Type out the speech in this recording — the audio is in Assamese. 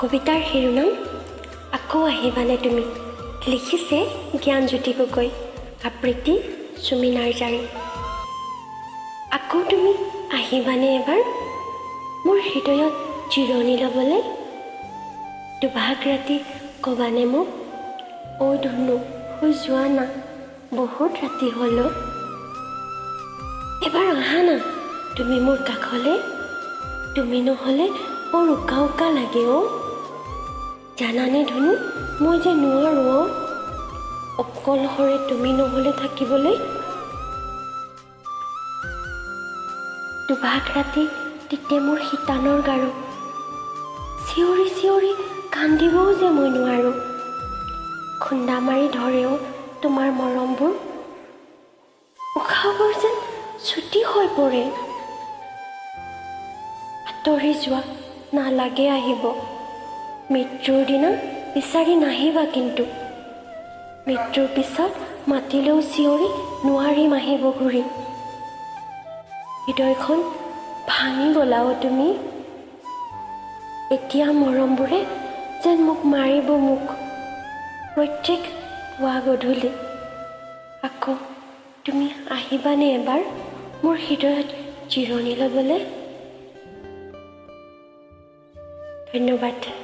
কবিতাৰ শিৰোনাম আকৌ আহিবানে তুমি, লিখিছে জ্ঞানজ্যোতি গগৈ, আবৃত্তি চুমি নাৰ্জাৰী। আকৌ তুমি আহিবানে এবাৰ মোৰ হৃদয়ত জিৰণি ল'বলৈ, দুভাগ ৰাতি ক'বানে মোক, ঐ ধুনু শুই যোৱা না বহুত ৰাতি হ'ল। এবাৰ আহা না তুমি মোৰ কাষলৈ, তুমি নহ'লে বৰ উকা উকা লাগে জানানে ধুনু, মই যে নোৱাৰোঁ অকলশৰে তুমি নহ'লে থাকিবলৈ। দুভাগ ৰাতি তিতে মোৰ শীতানৰ গাৰু, চিঞৰি চিঞৰি কান্দিবও যে মই নোৱাৰোঁ, খুন্দা মাৰি ধৰেও তোমাৰ মৰমবোৰ, উশাহবোৰ যেন ছুটি হৈ পৰে। আঁতৰি যোৱা নালাগে আহিব, মৃত্যুৰ দিনা বিচাৰি নাহিবা কিন্তু, মৃত্যুৰ পিছত মাতিলেও চিঞৰি নোৱাৰিম আহিব ঘূৰি। হৃদয়খন ভাঙি গলাও তুমি, এতিয়া মৰমবোৰে যেন মোক মাৰিব মোক প্ৰত্যেক পুৱা গধূলি। আকৌ তুমি আহিবানে এবাৰ মোৰ হৃদয়ত জিৰণি ল'বলৈ। ধন্যবাদ।